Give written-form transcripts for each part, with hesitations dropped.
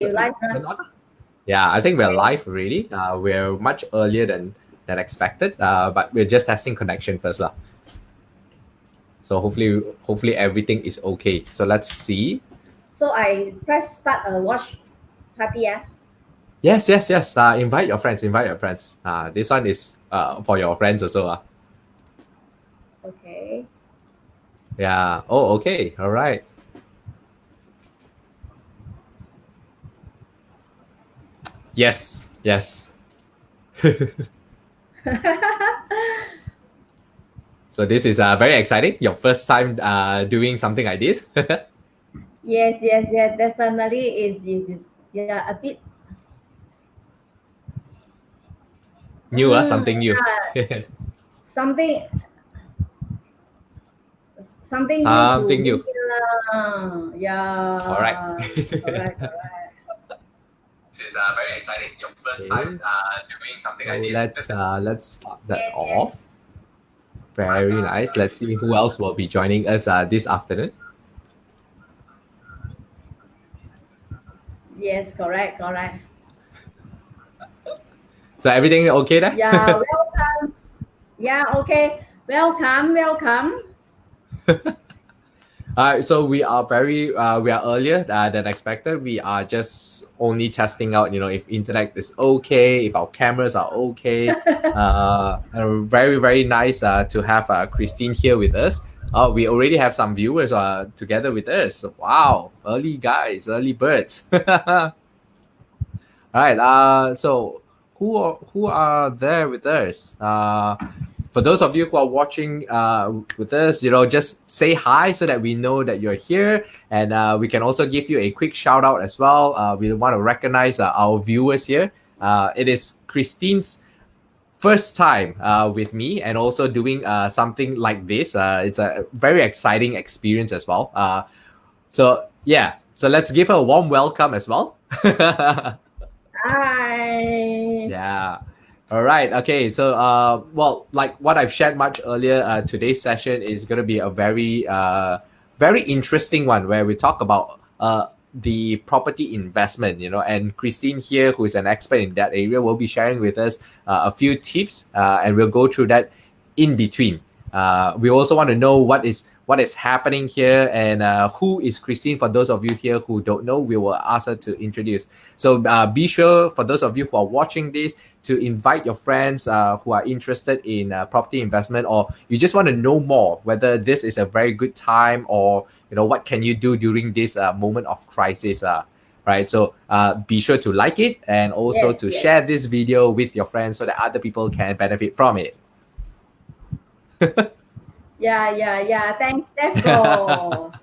You live Turn now? on? Yeah, I think we're live already. We're much earlier than expected, but we're just testing connection first, lah. So hopefully everything is okay. So let's see. So I press start a watch party. Yeah. Yes. Invite your friends. Invite your friends. This one is for your friends also. Okay. Yeah. Oh, okay. All right. Yes. So this is very exciting. Your first time doing something like this. yes. Definitely is yeah a bit. New, something new. Yeah, something something new to Something me new. lah. All right. Yeah. Correct. This is very exciting. Your first time doing something like this. Let's start that off. Very nice. Let's see who else will be joining us this afternoon. Yes. Correct. So everything okay there? Yeah. Welcome. Yeah. Okay. Welcome. So we are earlier than expected. We are just only testing out, if internet is okay, if our cameras are okay. And very nice to have Christine here with us. We already have some viewers together with us. Wow, early guys, early birds. All right. So who are there with us? For those of you who are watching with us, just say hi so that we know that you're here, and we can also give you a quick shout out as well. We want to recognize our viewers here. It is Christine's first time with me, and also doing something like this. It's a very exciting experience as well. So let's give her a warm welcome as well. Hi. Yeah. All right. Okay. So, like what I've shared much earlier, today's session is going to be a very interesting one where we talk about the property investment. And Christine here, who is an expert in that area, will be sharing with us a few tips, and we'll go through that in between. We also want to know what is happening here, and who is Christine. For those of you here who don't know, we will ask her to introduce. So be sure, for those of you who are watching this, to invite your friends who are interested in property investment, or you just want to know more whether this is a very good time, or what can you do during this moment of crisis. Right. So be sure to like it, and also to share this video with your friends so that other people can benefit from it. Yeah. Thanks, Jeffro.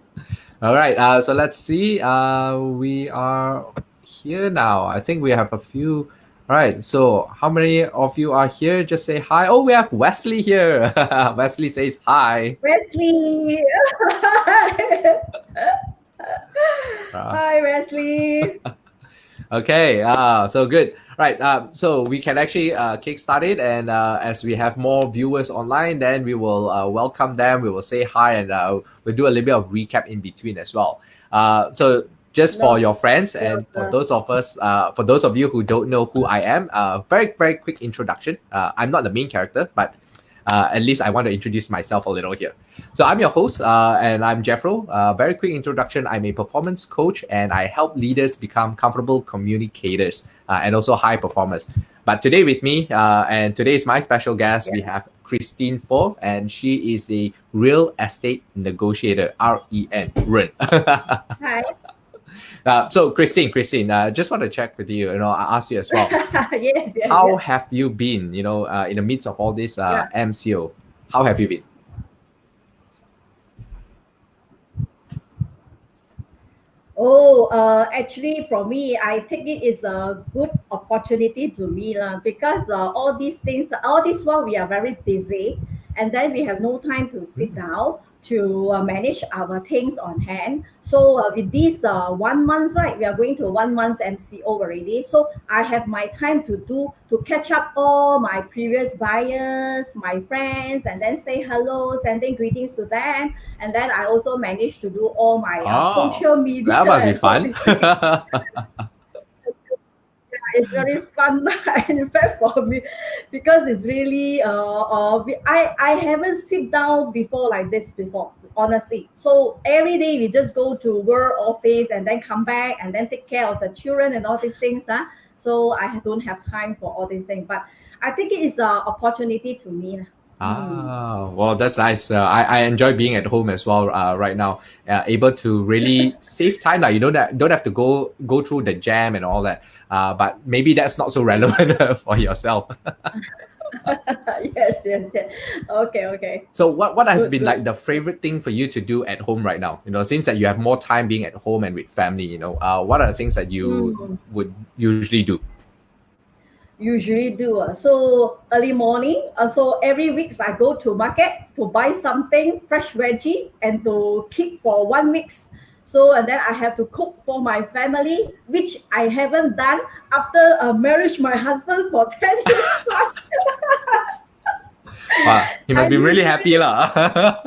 All right. So let's see. We are here now. I think we have a few. All right. So how many of you are here? Just say hi. Oh, we have Wesley here. Wesley says hi. Wesley. Hi, Wesley. Okay. So good. Right. So we can actually kickstart it, and as we have more viewers online, then we will welcome them. We will say hi, and we'll do a little bit of recap in between as well. So just for your friends, and for those of you who don't know who I am, very quick introduction. I'm not the main character, but at least I want to introduce myself a little here. So I'm your host, and I'm Jeffro. Very quick introduction. I'm a performance coach, and I help leaders become comfortable communicators and also high performers. But today with me, and today is my special guest, we have Christine Foh, and she is the real estate negotiator, REN. Hi. So Christine, just want to check with you. I ask you as well. yes. How have you been? In the midst of all this MCO, how have you been? Oh, actually, for me, I think it is a good opportunity to me lah, because all these things, all this while we are very busy, and then we have no time to sit down to manage our things on hand. So with this 1 month, right, we are going to 1 month MCO already. So I have my time to catch up all my previous buyers, my friends, and then say hello, sending greetings to them. And then I also managed to do all my social media. That must be fun. it's very fun. And in fact, for me, because it's really I haven't sit down before like this before, honestly. So every day we just go to work office and then come back and then take care of the children and all these things. So I don't have time for all these things. But I think it is an opportunity to me. Mm. Ah, well, that's nice. I enjoy being at home as well right now. Able to really save time. Like you don't have to go through the jam and all that. But maybe that's not so relevant for yourself. Yes, yes, yes. Okay, okay. So what has Good, been good. like the favorite thing for you to do at home right now? Since that you have more time being at home and with family, what are the things that you Mm. would usually do? Usually do. So early morning. So every week I go to market to buy something fresh veggie and to keep for 1 week. So and then I have to cook for my family, which I haven't done after marriage my husband for 10 years plus. Wow, he I must be really happy literally lah.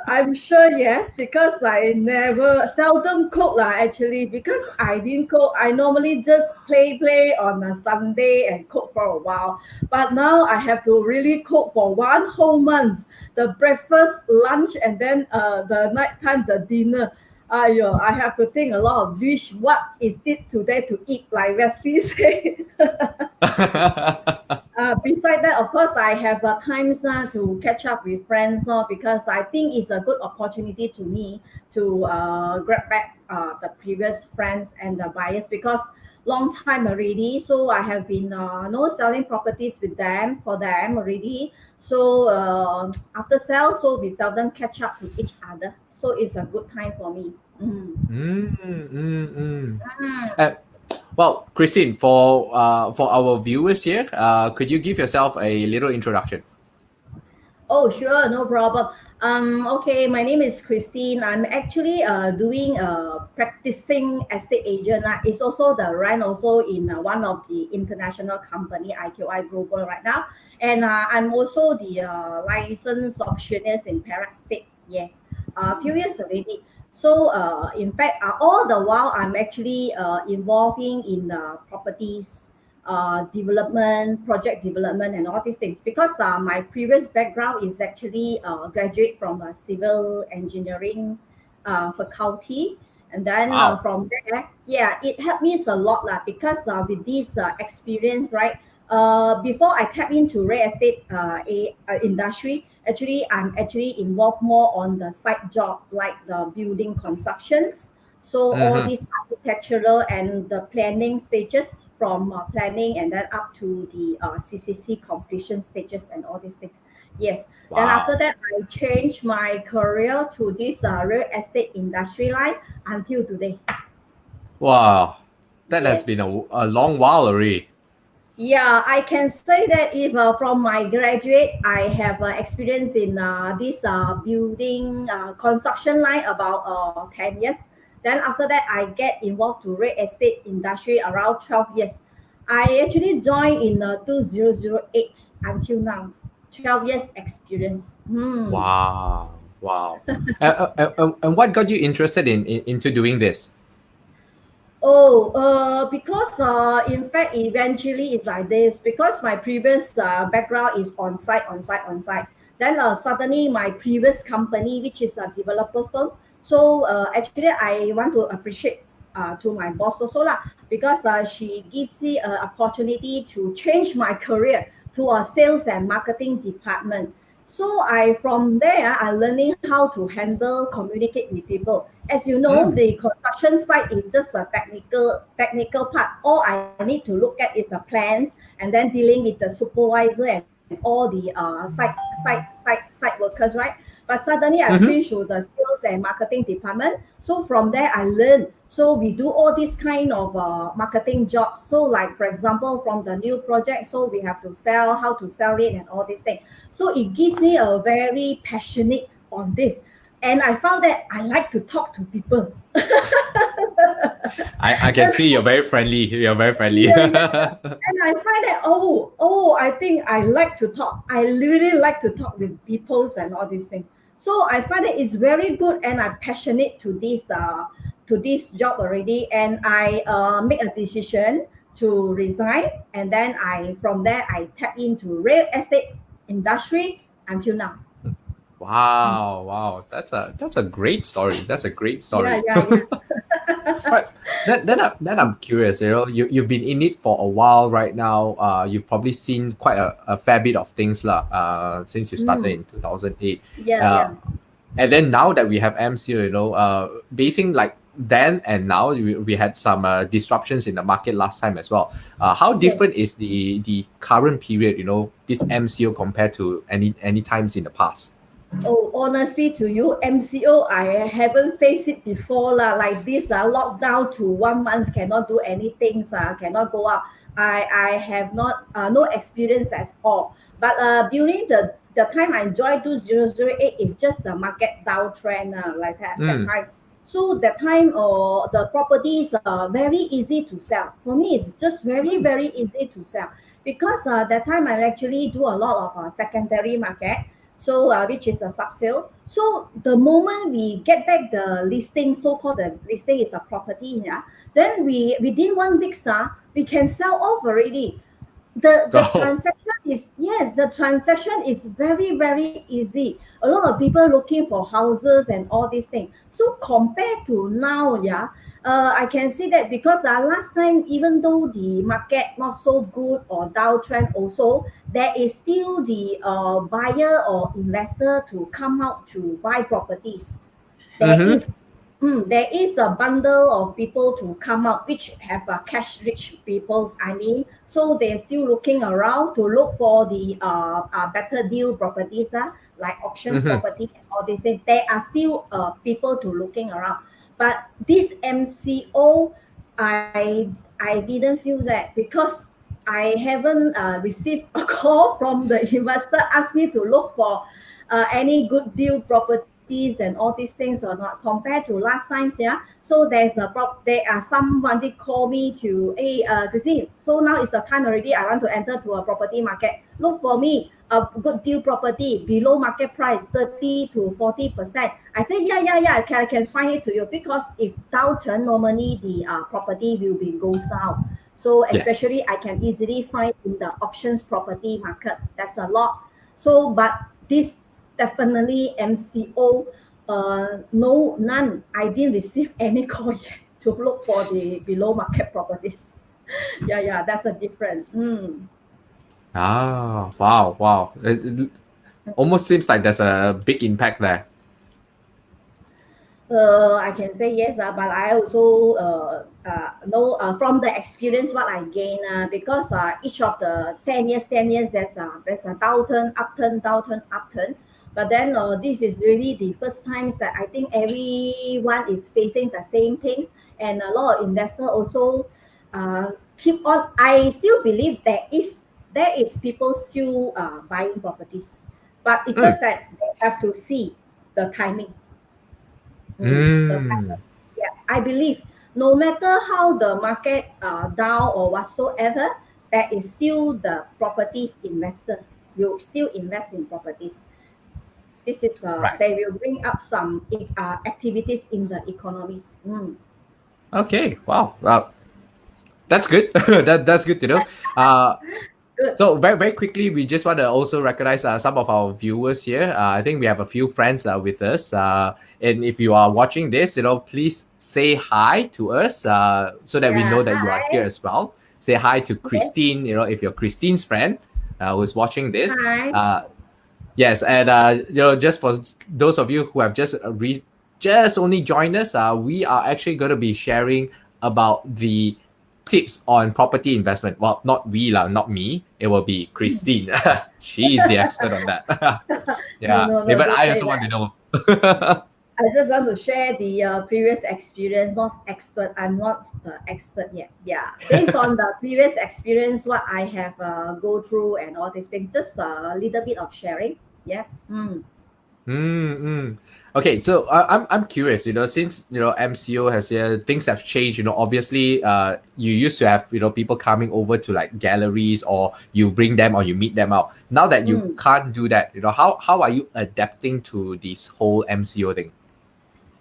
I'm sure yes, because I never seldom cook lah actually, because I didn't cook. I normally just play on a Sunday and cook for a while. But now I have to really cook for 1 whole month. The breakfast, lunch, and then the nighttime, the dinner. Ayo, I have to think a lot of wish. What is it today to eat? Like Wesley said. Beside that, of course, I have times to catch up with friends because I think it's a good opportunity to me to grab back the previous friends and the buyers because long time already. So I have been selling properties with them for them already. So after sale, so we seldom catch up with each other. So it's a good time for me. Mm. Mm, mm, mm. Uh, well, Christine, for our viewers here, could you give yourself a little introduction? Oh, sure, no problem. Okay, my name is Christine. I'm actually doing practicing estate agent. It's also the rank also in one of the international company, IQI Global right now. And I'm also the licensed auctioneer in Perak State. Yes, a few years already. So in fact, all the while I'm actually involving in properties development, project development, and all these things. Because my previous background is actually graduate from a civil engineering faculty, and then Wow. from there, yeah, it helped me a lot lah. Because with this experience, right? Before I tap into real estate industry, actually I'm actually involved more on the side job like the building constructions. So all Mm-hmm. these architectural and the planning stages from planning and then up to the CCC completion stages and all these things. Yes. Then after Wow. that, I changed my career to this real estate industry line until today. Wow. That has Yes. been a long while already. Yeah, I can say that if from my graduate, I have experience in this building construction line about 10 years. Then after that, I get involved to real estate industry around 12 years. I actually joined in 2008 until now. 12 years experience. Hmm. Wow. Wow. And what got you interested into doing this? Oh, because in fact, eventually it's like this. Because my previous background is on site, on site, on site. Then suddenly my previous company, which is a developer firm, so actually I want to appreciate to my boss also lah, because she gives me an opportunity to change my career to a sales and marketing department. So I from there I learning how to handle communicate with people. As you know, Mm. the construction site is just a technical part. All I need to look at is the plans and then dealing with the supervisor and all the site workers, right? But suddenly I Mm-hmm. changed to the sales and marketing department. So from there I learned. So we do all these kind of marketing jobs. So like for example, from the new project, so we have to sell, how to sell it, and all these things. So it gives me a very passionate on this, and I found that I like to talk to people. I can see you're very friendly. You're very friendly. Yeah, yeah. And I find that I think I like to talk. I really like to talk with people and all these things. So I find that it's very good, and I'm passionate to this job already. And I make a decision to resign, and then from there I tap into real estate industry until now. Wow. That's a great story. That's a great Yeah, story. yeah, yeah. Right. Then I'm curious. You've been in it for a while right now. You've probably seen quite a fair bit of things lah. Since you started Mm, in 2008. yeah, Uh, yeah. and then now that we have MCO, basing like then and now, we had some disruptions in the market last time as well. How Yes. different is the current period? This MCO compared to any times in the past. Oh, honestly, to you, MCO, I haven't faced it before lah. Like this, lockdown to 1 month, cannot do anything, cannot go out. I have not no experience at all. But during the time I joined 2008 is just the market downtrend, like that Mm. time. So that time, the properties are very easy to sell. For me, it's just very easy to sell because that time I actually do a lot of secondary market, so which is a sub sale. So the moment we get back the listing, so called the listing is a property, yeah, then we within 1 week, we can sell off already. The Oh. transaction is, yes, the transaction is very easy. A lot of people looking for houses and all these things. So compared to now, yeah, I can see that because last time, even though the market not so good or downtrend also, there is still the buyer or investor to come out to buy properties. There is, Mm-hmm. there is a bundle of people to come out which have cash rich people, I mean, so they're still looking around to look for the better deal properties, like auctions Mm-hmm. property and all this thing. There are still people to looking around. But this MCO, I didn't feel that because I haven't received a call from the investor ask me to look for any good deal properties and all these things or not compared to last times. Yeah, so there are someone they call me to, hey, Christine, so now is the time already, I want to enter to a property market, look for me a good deal property below market price 30 to 40%. I say, yeah, I can find it to you because if downturn, normally the property will be goes down. So Yes. especially I can easily find in the auctions property market. That's a lot. So, but this definitely MCO, no, none. I didn't receive any call yet to look for the below market properties. Yeah, that's a different. Wow. It almost seems like there's a big impact there. I can say yes, but I also know from the experience what I gain, because each of the 10 years, there's a downturn, upturn, downturn, upturn. But then this is really the first times that I think everyone is facing the same things, and a lot of investor also keep on. I still believe there is people still buying properties, but it's Mm. just that they have to see the timing. The Mm. pattern. Yeah, I believe no matter how the market down or whatsoever, there is still the properties investor. You still invest in properties. This is Right. they will bring up some activities in the economies. Okay. Wow. That's good. That's good to know. Uh, Good. so very quickly, we just want to also recognize some of our viewers here. I think we have a few friends with us. And if you are watching this, please say hi to us so that we Yeah. know that you are here Hi. as well. Say hi to Yes. Christine. If you're Christine's friend who's watching this. Hi. Yes, and just for those of you who have just only joined us, we are actually going to be sharing about the tips on property investment. Well, not we lah, not me. It will be Christine. She is the expert on that. No, Yeah, no, no. even Don't I say also want that. to know. I just want to share the previous experience, not expert. I'm not the expert yet. Yeah, based on the previous experience, what I have go through and all these things, just a little bit of sharing. Yeah. Mm-hmm. Okay, so I'm curious. Since MCO has things have changed. Obviously, you used to have people coming over to like galleries, or you bring them or you meet them out. Now that you Mm. can't do that, how are you adapting to this whole MCO thing?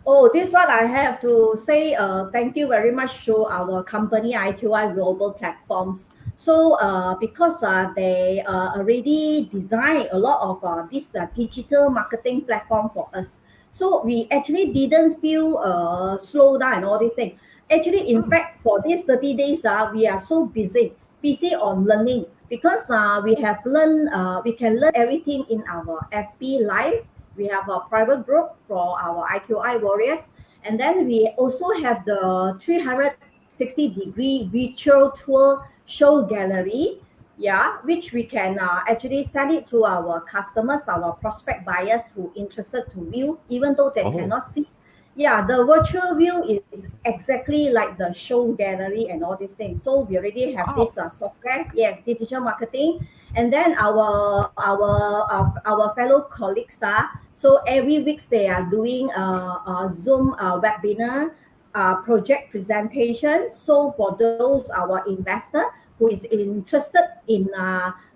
Oh, this one I have to say thank you very much to our company IQI Global Platforms. So because they already designed a lot of this digital marketing platform for us. So we actually didn't feel slow down and all these things. Actually, in fact, for these 30 days, we are so busy on learning because we have learned, we can learn everything in our FB Live. We have a private group for our IQI warriors. And then we also have the 360-degree virtual tour show gallery, yeah, which we can actually send it to our customers, our prospect buyers who interested to view, even though they Oh, cannot see. Yeah, the virtual view is exactly like the show gallery and all these things. So we already have wow. this software, yes, digital marketing, and then our fellow colleagues are so every week they are doing a Zoom webinar project presentations. So for those our investor who is interested in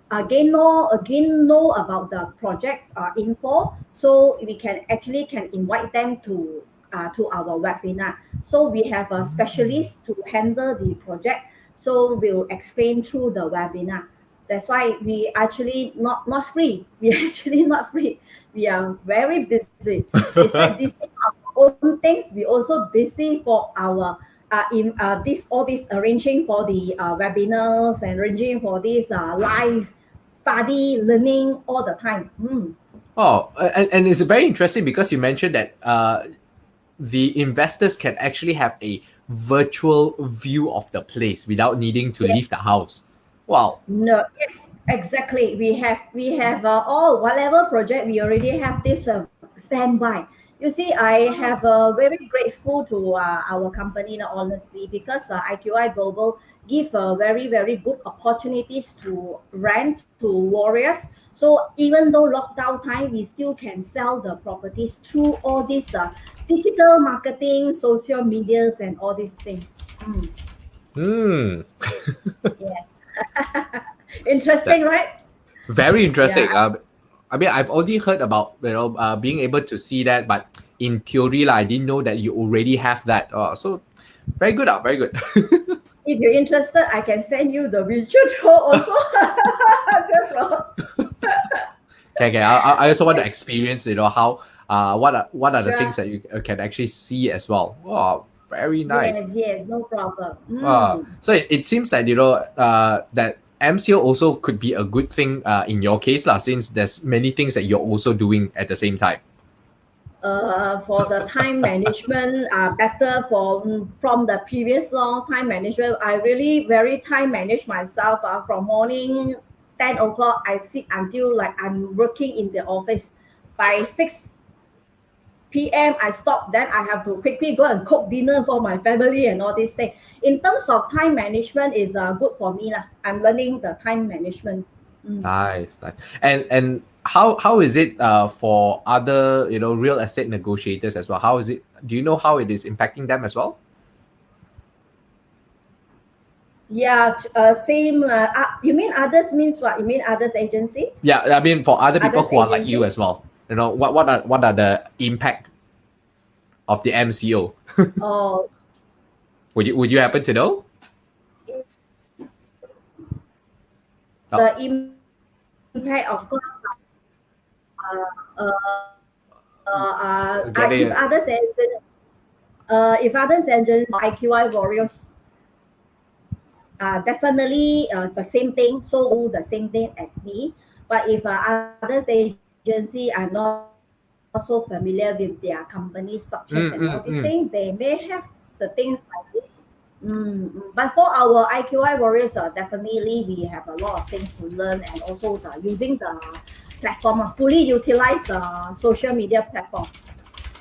again know about the project info, so we can actually can invite them to our webinar. So we have a specialist to handle the project. So we'll explain through the webinar. That's why we actually not free. We actually not free. We are very busy. Besides busy our own things, we also busy for our in this all this arranging for the webinars and arranging for this live study learning all the time. Oh, and it's very interesting because you mentioned that the investors can actually have a virtual view of the place without needing to Yes. leave the house. Wow. No, yes, exactly. We have all whatever project we already have this standby. You see, I have very grateful to our company, now, honestly, because IQI Global give very good opportunities to rent to warriors. So even though lockdown time, we still can sell the properties through all these digital marketing, social medias, and all these things. Mm, Hmm. yes, interesting, That right? very Yeah, interesting. I mean, I've only heard about being able to see that, but in theory, I didn't know that you already have that. So very good. Very good. if you're interested, I can send you the virtual tour also. Jeffro. Okay. I also want to experience. How what are the things Sure. that you can actually see as well. Wow. Very nice. Yes, no problem. So it seems that that MCO also could be a good thing in your case lah, since there's many things that you're also doing at the same time. For the time management, better from the previous long time management. I really very time manage myself. From morning 10 o'clock, I sit until like I'm working in the office. By 6 p.m. I stop, then I have to quickly go and cook dinner for my family and all these things. In terms of time management is good for me lah. I'm learning the time management. Mm. Nice. And how is it for other real estate negotiators as well? How is it? Do you know how it is impacting them as well? Yeah, same. You mean others means what? You mean others agency? Yeah, I mean for other people Others who are like you agency? as well. What are the impact of the MCO? Or Would you happen to know? Oh, the impact, of course, uh, if getting others agency, IQI warriors, definitely the same thing, so do the same thing as me. But if others agency, I'm not so familiar with their company structures and all these mm. things, they may have the things like this. But for our IQI warriors, definitely we have a lot of things to learn, and also using the platform, fully utilize the social media platform.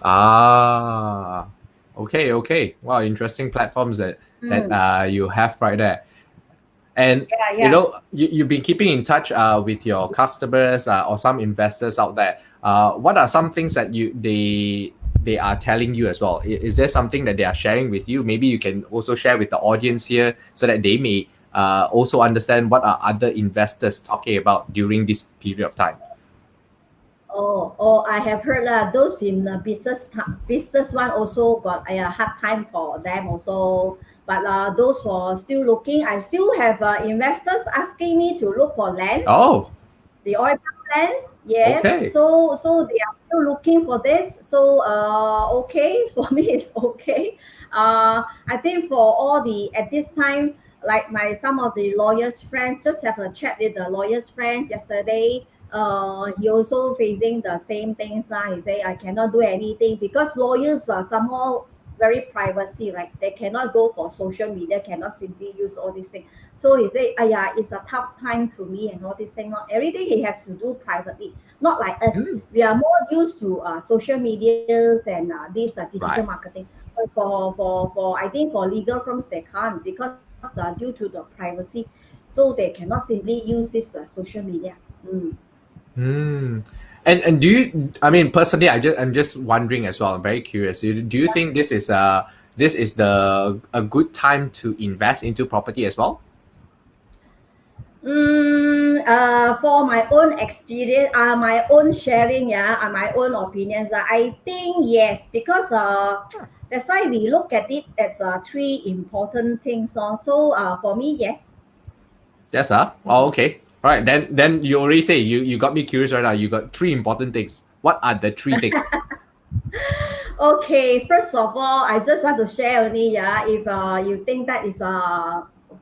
Ah, okay. Wow, interesting platforms that Mm, you have right there. And yeah, yeah. you've been keeping in touch with your customers or some investors out there. What are some things that they are telling you as well? Is there something that they are sharing with you? Maybe you can also share with the audience here so that they may also understand what are other investors talking about during this period of time. I have heard those in business one also got a hard time for them also. But those who are still looking, I still have investors asking me to look for lands, Oh, the oil palm lands. Yes, okay. so they are still looking for this. So okay, for me it's okay. I think for all the at this time, like my some of the lawyers friends, just have a chat with the lawyers friends yesterday. He also facing the same things lah. He say I cannot do anything because lawyers are somehow very privacy, right? They cannot go for social media, cannot simply use all these things. So he said, "Aya, it's a tough time to me and all these things. Not everything he has to do privately. Not like us. Mm, We are more used to social medias and this digital right. marketing. But for I think for legal firms they can't because due to the privacy, so they cannot simply use this social media. Mm. Mm. And do you? I mean, personally, I'm just wondering as well. I'm very curious. Do you think this is the a good time to invest into property as well? For my own experience, my own sharing, yeah, my own opinions, I think yes, because that's why we look at it as three important things. So for me, yes. Yes, sir. Oh, okay. All right. Then you already say you got me curious right now. You got three important things. What are the three things? Okay, first of all, I just want to share only, yeah, if you think that is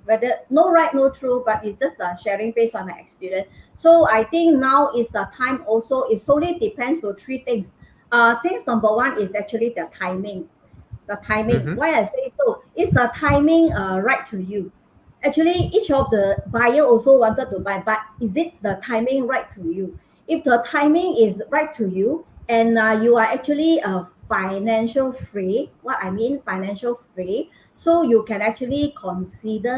whether no right, no true, but it's just sharing based on my experience. So I think now is the time also, it solely depends on three things. Things number one is actually the timing. The timing. Mm-hmm. Why I say so? Is the timing right to you? Actually, each of the buyer also wanted to buy, but is it the timing right to you? If the timing is right to you and you are actually financial free, what I mean financial free, so you can actually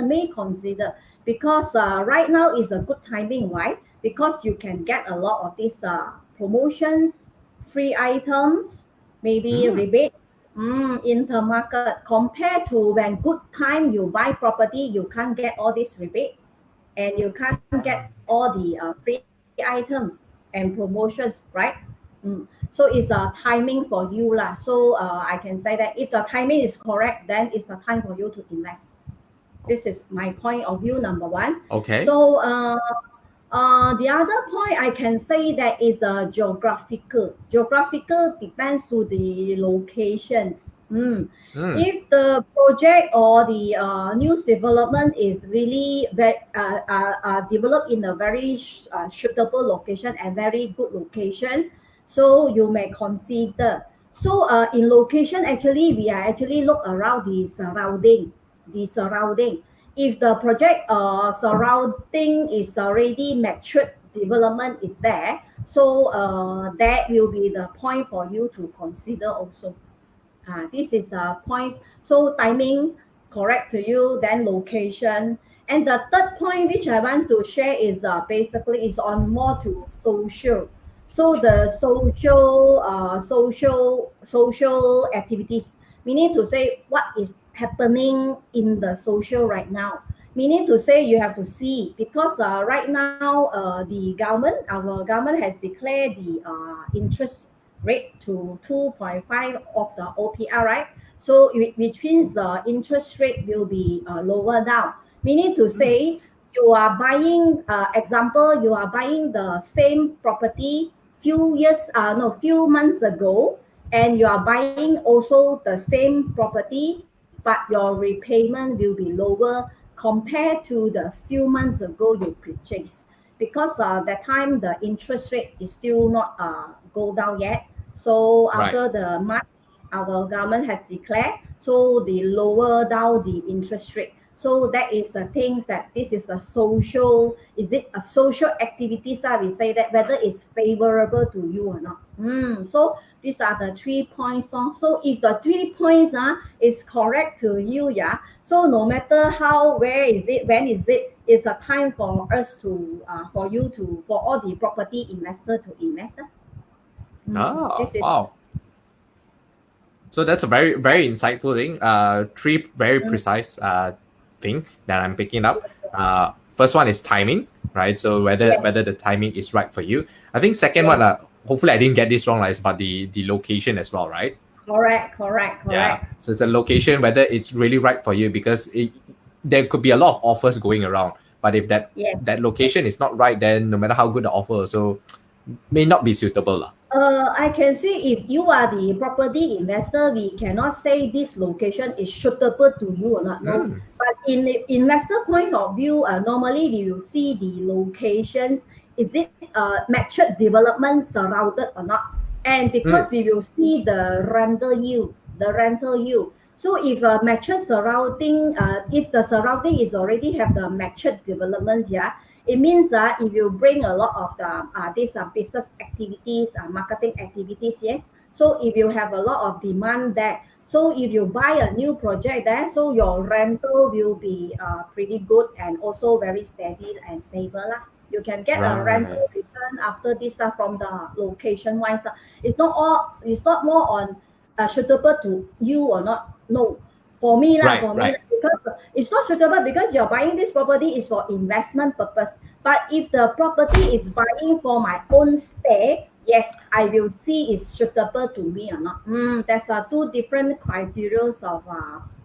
may consider because right now is a good timing, right? Because you can get a lot of these promotions, free items, maybe Mm. rebates in the market compared to when good time you buy property, you can't get all these rebates and you can't get all the free items and promotions, right? So it's a timing for you lah. So I can say that if the timing is correct, then it's a time for you to invest. This is my point of view, number one. Okay. So the other point I can say that is geographical. Geographical depends to the locations. Mm. If the project or the news development is really developed in a very suitable location and very good location, so you may consider. So in location, actually, we are actually look around the surrounding. If the project surrounding is already matured, development is there, so that will be the point for you to consider also. This is points. So timing correct to you, then location. And the third point which I want to share is basically is on more to social. So the social activities, meaning to say what is happening in the social right now. Meaning to say you have to see because right now our government has declared the interest rate to 2.5 of the OPR, right? So which means the interest rate will be lower down. Meaning to Mm. say, you are buying, example, you are buying the same property few months ago, and you are buying also the same property, but your repayment will be lower compared to the few months ago you purchased because that time the interest rate is still not go down yet. So Right. after the March, our government has declared, so they lower down the interest rate. So that is the things that this is a social, is it a social activities? We say that whether it's favorable to you or not. So these are the 3 points. So if the 3 points is correct to you, yeah. So no matter how, where is it, when is it, it's a time for us to, for you to, for all the property investor to invest. Oh, This is wow. So that's a very very insightful thing. Three very precise thing that I'm picking up. First one is timing, right? So whether yes, whether the timing is right for you. I think second one, yes. hopefully I didn't get this wrong. Like, it's about the location as well, right? Correct. Yeah. So it's a location, whether it's really right for you, because there could be a lot of offers going around. But if Yes. that location is not right, then no matter how good the offer, so may not be suitable. Lah. I can see if you are the property investor, we cannot say this location is suitable to you or not. No, Mm, but in the investor point of view, normally we will see the locations. Is it matched development surrounded or not? And because mm, we will see the rental yield. So if a matched surrounding, if the surrounding is already have the matched developments, yeah, it means that if you bring a lot of the these business activities, marketing activities, yes. So if you have a lot of demand there, so if you buy a new project there, so your rental will be pretty good and also very steady and stable lah. You can get a right. rental return after this from the location wise. It's not all. It's not more on suitable to you or not. No, Right. for me Right. lah, because it's not suitable because you're buying this property is for investment purpose. But if the property is buying for my own stay, yes, I will see is suitable to me or not. There's two different criteria of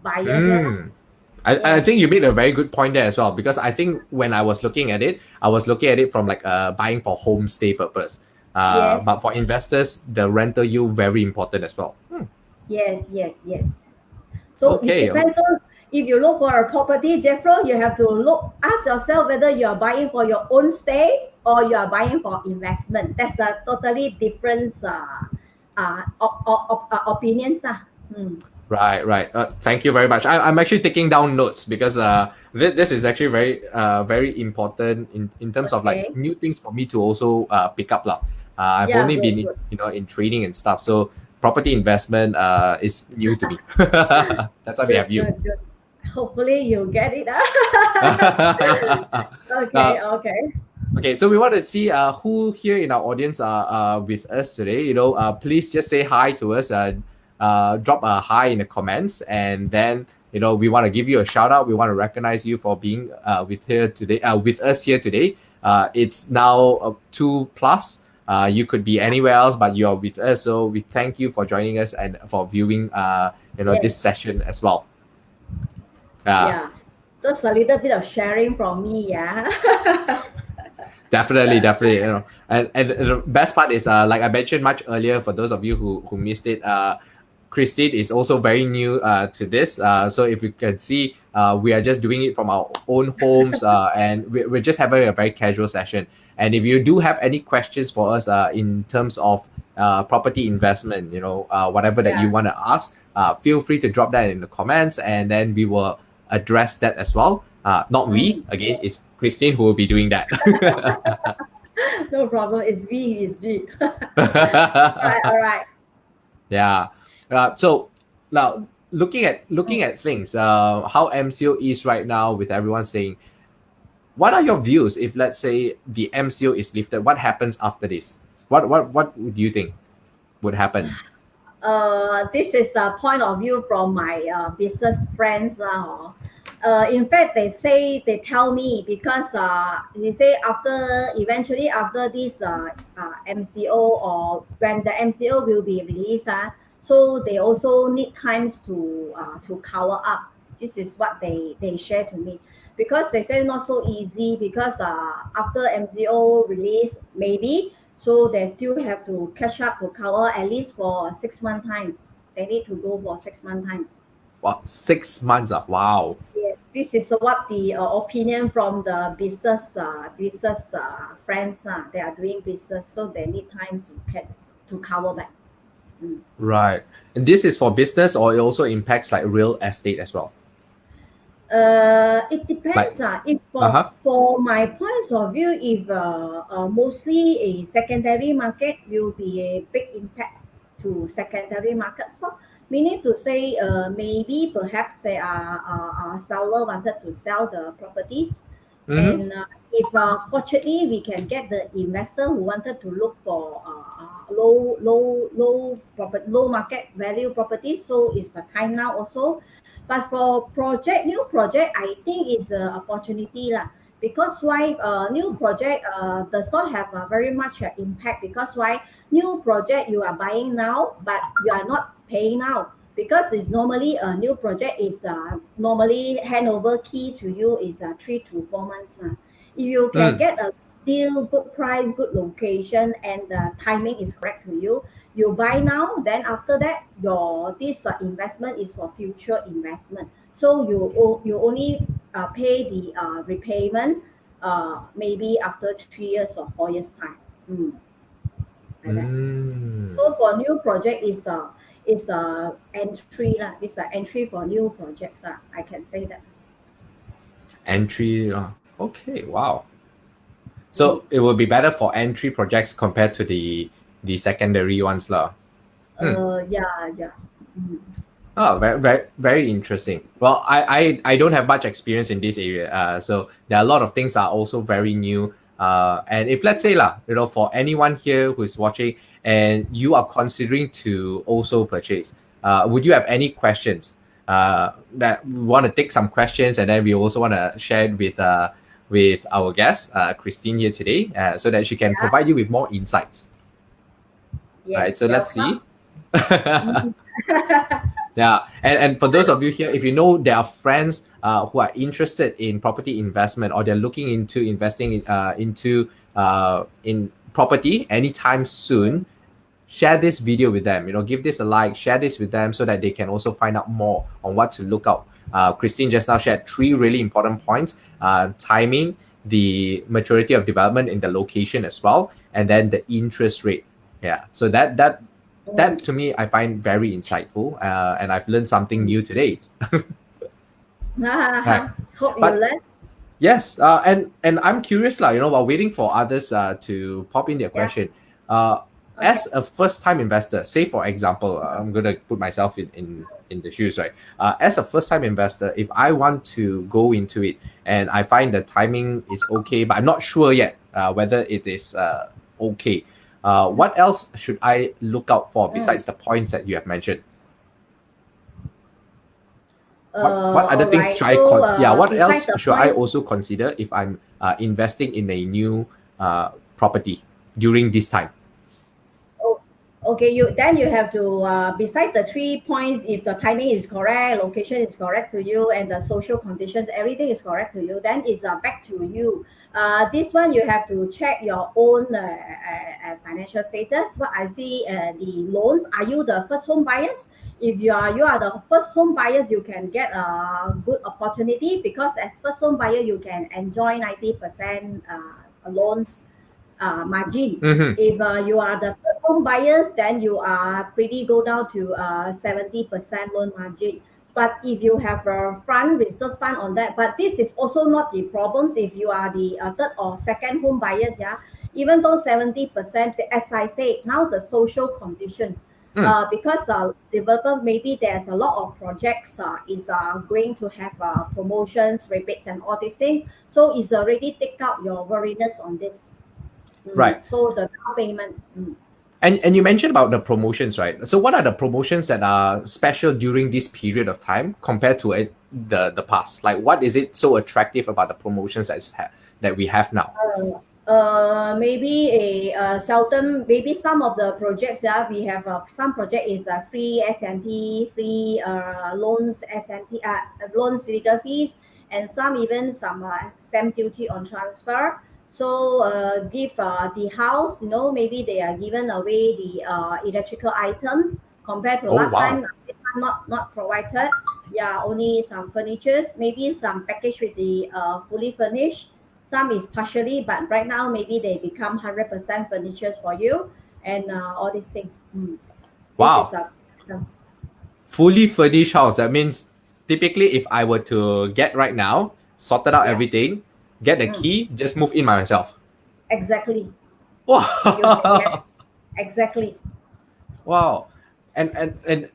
buyer here lah. Mm. I Yes, think you made a very good point there as well, because I think when I was looking at it, I was looking at it from like buying for homestay purpose. yes, But for investors, the rental yield very important as well. yes. So it Okay. depends on if you look for a property, Jeffro, you have to ask yourself whether you are buying for your own stay or you are buying for investment. That's a totally different opinions. Right. Thank you very much. I'm actually taking down notes, because this is actually very important in terms of like Okay. new things for me to also pick up lah. I've Yeah, only been good. in training and stuff, so property investment is new to me. That's why we have you. Good. Hopefully you get it. uh, Okay. Okay, so we want to see who here in our audience are with us today. Please just say hi to us. Drop a hi in the comments, and then we want to give you a shout out. We want to recognize you for being with us here today. It's now 2 plus. You could be anywhere else, but you're with us. So we thank you for joining us and for viewing this Yes. session as well. Yeah. Just a little bit of sharing from me, yeah. Definitely. And the best part is, like I mentioned much earlier, for those of you who missed it, Christine is also very new to this. So if you can see, we are just doing it from our own homes, and we're just having a very casual session. And if you do have any questions for us in terms of property investment, whatever that Yeah. you want to ask, feel free to drop that in the comments, and then we will address that as well. Not we, again, it's Christine who will be doing that. No problem. It's V. All right. Yeah. So now looking at things, how MCO is right now, with everyone saying, what are your views if, let's say, the MCO is lifted? What happens after this? What do you think would happen? This is the point of view from my business friends. In fact, they tell me because they say eventually after this MCO, or when the MCO will be released, so they also need times to cover up. This is what they share to me, because they say not so easy, because after MCO release maybe, so they still have to catch up to cover at least for 6 month times. They need to go for 6 month times. Well, 6 months. Wow. Yes, this is what the opinion from the business friends. They are doing business, so they need times to cover back. Right. And this is for business, or it also impacts like real estate as well? It Like, depends. If uh-huh. for my points of view, if mostly a secondary market will be a big impact to secondary market. So meaning to say, maybe perhaps they are seller wanted to sell the properties, Mm-hmm. and if fortunately we can get the investor who wanted to look for low market value properties, so it's the time now also. But for new project, I think it's an opportunity lah. Because why new project does not have very much impact, because why new project you are buying now but you are not paying now, because it's normally a new project is normally handover key to you is 3 to 4 months. If you can Mm. get a deal, good price, good location, and the timing is correct to you, you buy now. Then after that, your this investment is for future investment. So you only pay the repayment maybe after 3 years or 4 years time. Like that. Mm. So for new project is the entry lah. It's the entry for new projects. I can say that. Entry. Okay. Wow. Mm. So it will be better for entry projects compared to the secondary ones, lah. Yeah, yeah. Mm. Oh, very, very, very interesting. Well, I don't have much experience in this area. So there are a lot of things are also very new. And if let's say lah, for anyone here who's watching and you are considering to also purchase, would you have any questions? That we want to take some questions, and then we also want to share it with our guest, Christine here today, so that she can Yeah. provide you with more insights. Right. Yes. So let's Welcome. see. Mm. Yeah, and for those of you here, if you know there are friends who are interested in property investment, or they're looking into investing into in property anytime soon, share this video with them. Give this a like, share this with them so that they can also find out more on what to look out. Christine just now shared 3 really important points: timing, the maturity of development in the location as well, and then the interest rate. Yeah, so that Mm. to me I find very insightful, and I've learned something Mm. new today. Right. Hope you But learn. yes, and I'm curious, lah. While waiting for others to pop in their Yeah. question, Okay. as a first-time investor, say for example, I'm gonna put myself in the shoes, right? As a first-time investor, if I want to go into it and I find the timing is okay, but I'm not sure yet whether it is okay. What else should I look out for Mm. besides the points that you have mentioned? What other All things right. should So yeah, what besides else the should I point, also consider if I'm investing in a new property during this time? oh, okay, you have to beside the 3 points, if the timing is correct, location is correct to you, and the social conditions, everything is correct to you, then it's back to you. This one you have to check your own financial status. What I see, the loans. Are you the first home buyers? If you are the first home buyers, you can get a good opportunity, because as first home buyer you can enjoy 90% loans margin. Mm-hmm. If you are the third home buyers, then you are pretty go down to 70% loan margin. But if you have a fund reserve fund on that, but this is also not the problems if you are the third or second home buyers. Yeah, even though 70%, as I say, now the social conditions. Mm. Because developer, maybe there's a lot of projects is going to have promotions, rebates, and all these things. So it's already take out your worriness on this. Right. So the down payment. And you mentioned about the promotions, right? So what are the promotions that are special during this period of time compared to the past? Like, what is it so attractive about the promotions that we have now? Maybe seldom, maybe some of the projects, yeah, we have some project is free S&P, free loans S&P, loans legal fees, and some even some stamp duty on transfer. So give the house, maybe they are given away the electrical items compared to Oh last wow. time. This time not provided. Yeah, only some furnitures, maybe some package with the fully furnished. Some is partially, but right now maybe they become 100% furnitures for you, and all these things. This is Wow. Fully furnished house. That means typically if I were to get right now, sorted out yeah. everything, get the Mm, key, just move in by myself. exactly. You can get Wow. exactly. Wow. And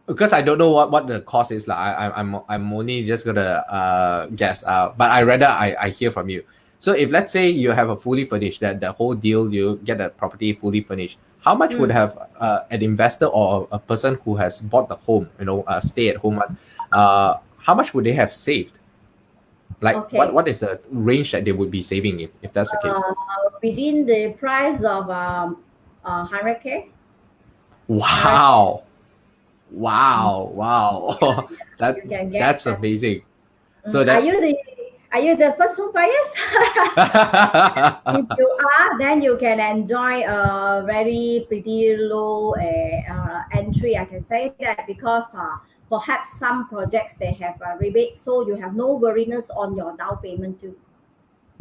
because I don't know what the cost is, like I'm only just gonna guess, but I rather I hear from you. So if let's say you have a fully furnished, that the whole deal, you get a property fully furnished, how much would Mm. have an investor or a person who has bought the home, stay at home one, how much would they have saved? Like Okay. what is the range that they would be saving if that's the case? Within the price of 100K. 100K. Wow. Wow. Yeah, Wow. yeah. that You can get that's that. amazing. So Are that you the first home buyers? If you are, then you can enjoy a very pretty low entry. I can say that because perhaps some projects they have a rebate, so you have no worriness on your down payment too.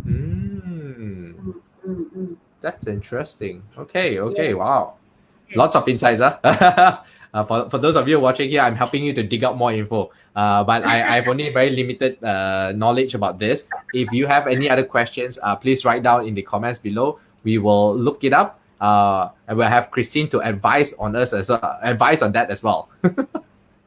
mm, Mm, mm, mm. that's interesting. Okay, okay, Yes, wow. yes. Lots of insights, huh? For those of you watching here, I'm helping you to dig out more info. But I've only very limited knowledge about this. If you have any other questions, please write down in the comments below. We will look it up. And we'll have Christine to advise on us as well, advise on that as well.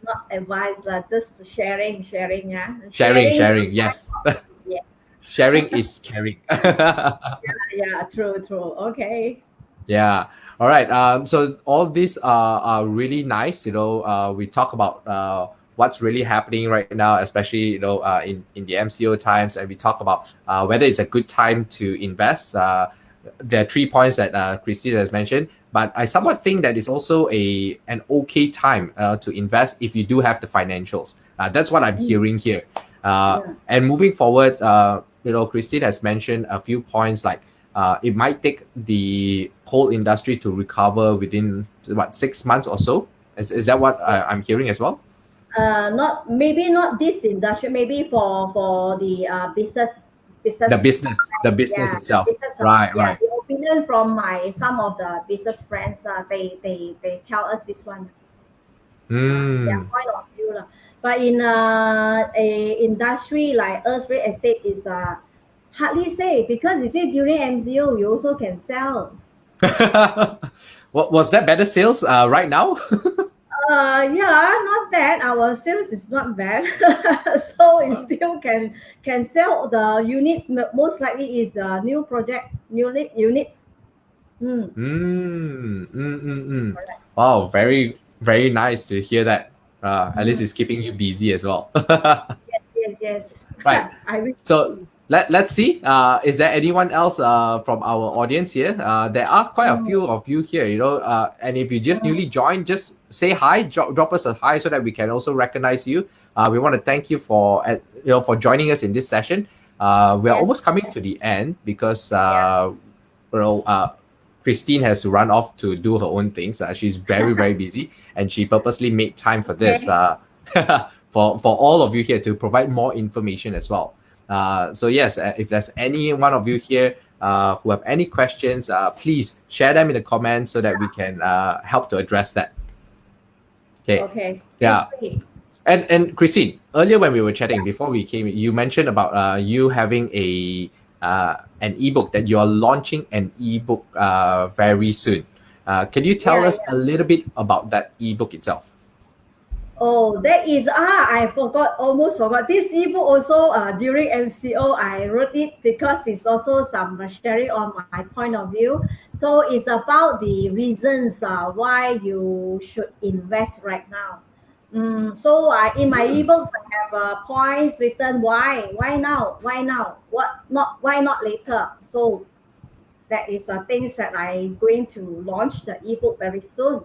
Not advice, lah, just sharing, yeah. Sharing, Sharing is sharing, my yes. hobby. Yeah, Sharing is caring. yeah, true. Okay. Yeah. All right. So all these are really nice. We talk about what's really happening right now, especially in the MCO times, and we talk about whether it's a good time to invest. There are 3 points that Christine has mentioned, but I Yeah, somewhat think that it's also an okay time to invest if you do have the financials. That's what I'm mm, hearing here. yeah. And moving forward, Christine has mentioned a few points like it might take the whole industry to recover within what 6 months or so. Is that what I'm hearing as well? Not maybe not this industry, maybe for the The business business, the business yeah, the itself. business Right, yeah, right. the opinion from my some of the business friends, they tell us this one, their Hmm. point of view lah. But in a industry like us real estate is hardly say, because you see during MCO you also can sell. What was that better sales right now? Yeah, not bad. Our sales is not bad, so it still can sell the units. Most likely is the new project, units. Mm, correct. Wow, very, very nice to hear that. At least Mm, it's keeping you busy as well. yes. Right. I will. So let's see. Is there anyone else from our audience here? There are quite a Mm, few of you here, and if you just mm, newly joined, just say hi, drop us a hi so that we can also recognize you. We want to thank you for joining us in this session. We are yes, almost coming to the end because yeah. you know, uh, Christine has to run off to do her own things. She's very, very busy, and she purposely made time for this Okay. for all of you here to provide more information as well. So yes, if there's any one of you here who have any questions, please share them in the comments so that we can help to address that. Okay. Okay. Feel Yeah. free. And Christine, earlier when we were chatting before we came, you mentioned about you having an ebook that you're launching an ebook very soon. Can you tell Yeah, us yeah. a little bit about that ebook itself? Oh, that is I forgot, almost forgot. This ebook also during MCO I wrote it because it's also some sharing on my point of view. So it's about the reasons why you should invest right now. So in my Mm. ebooks I have points written why now, why not later. So that is things that I'm going to launch the ebook very soon.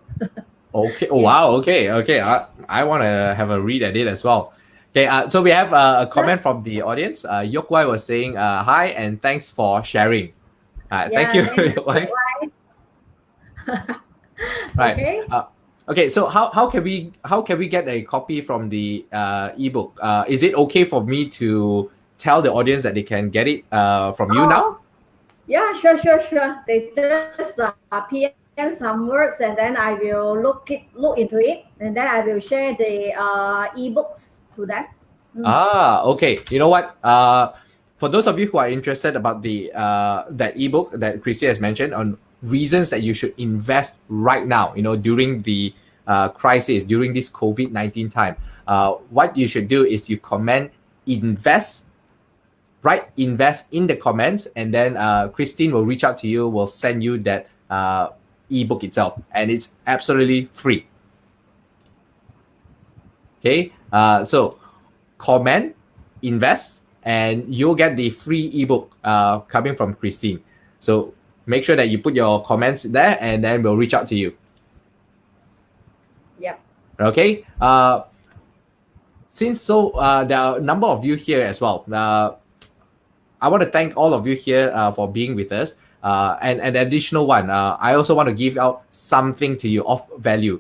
Okay. Oh, Yes. wow. Okay. Okay. I want to have a read at it as well. Okay. So we have a comment from the audience. Yokwai was saying, "Hi and thanks for sharing." Thank Yeah, you, thank you. Yokwai. Right. Okay. Okay. So how can we get a copy from the ebook? Is it okay for me to tell the audience that they can get it from you Oh, now? yeah, sure. They just PM some words, and then I will look into it, and then I will share the ebooks to them. Mm. Okay. You know what? For those of you who are interested about the that ebook that Chrissy has mentioned on reasons that you should invest right now, during the crisis, during this COVID-19 time, what you should do is you comment invest, write invest in the comments, and then Christine will reach out to you, will send you that ebook itself, and it's absolutely free. Okay. So comment, invest, and you'll get the free ebook coming from Christine. So make sure that you put your comments there, and then we'll reach out to you. Yep. Okay. Since there are a number of you here as well. I want to thank all of you here for being with us. And an additional one, I also want to give out something to you of value.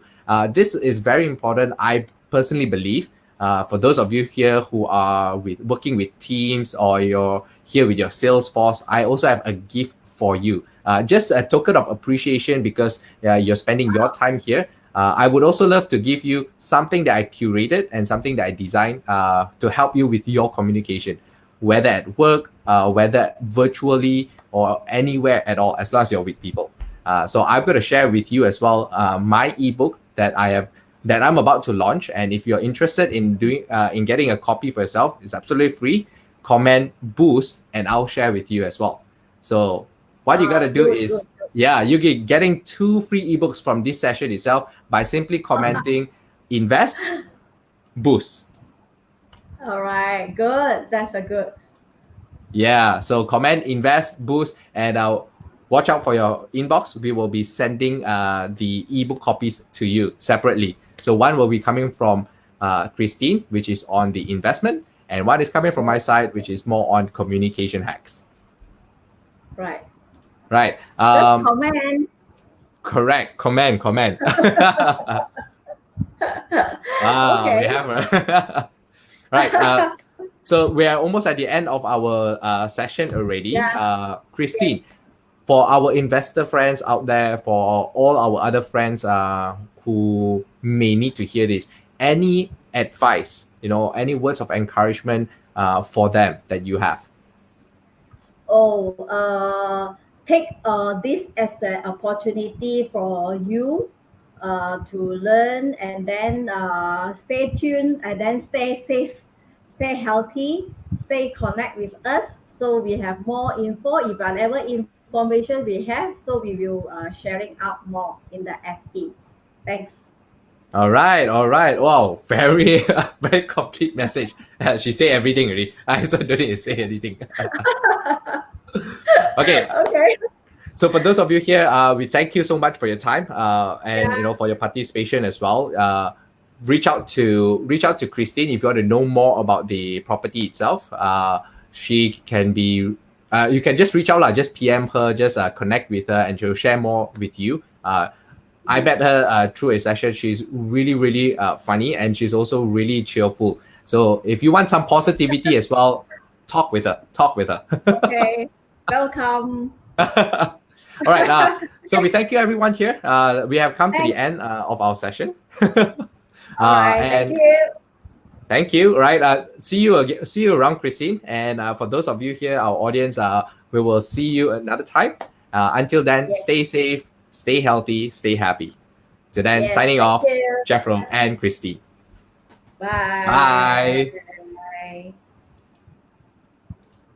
This is very important, I personally believe. For those of you here who are working with teams, or you're here with your sales force, I also have a gift for you. Just a token of appreciation because you're spending your time here. I would also love to give you something that I curated and something that I designed to help you with your communication, whether at work, whether virtually, or anywhere at all, as long as you're with people. So I'm going to share with you as well my ebook that I'm about to launch. And if you're interested in getting a copy for yourself, it's absolutely free. Comment boost, and I'll share with you as well. So what you got to do is, you get getting 2 free ebooks from this session itself by simply commenting invest boost. All right, good. That's a good. Yeah, so comment invest boost, and watch out for your inbox. We will be sending the ebook copies to you separately. So one will be coming from Christine, which is on the investment, and one is coming from my side, which is more on communication hacks. Right. Right. Comment. Correct. Comment. Okay. We have right. So we are almost at the end of our session already. Yeah. Christine, for our investor friends out there, for all our other friends who may need to hear this, any advice, any words of encouragement for them that you have? Take this as the opportunity for you to learn, and then stay tuned, and then stay safe, stay healthy, stay connect with us, so we have more info. If whatever information we have, so we will sharing out more in the FB. Thanks. All right. Wow, very very complete message. She said everything already. I also don't need to say anything. Okay. So for those of you here, we thank you so much for your time, and for your participation as well. Reach out to Christine if you want to know more about the property itself. She can be. You can just reach out, just PM her, just connect with her, and she'll share more with you. I met her through a session. She's really, really funny, and she's also really cheerful. So if you want some positivity as well, talk with her. Okay, welcome. All right. So we thank you, everyone here. We have come to the end of our session. All right, thank you. Thank you. All right. See you around, Christine. And for those of you here, our audience, we will see you another time. Until then, stay safe, stay healthy, stay happy. Till then, signing off, Jeffro and Christine. Bye. Bye.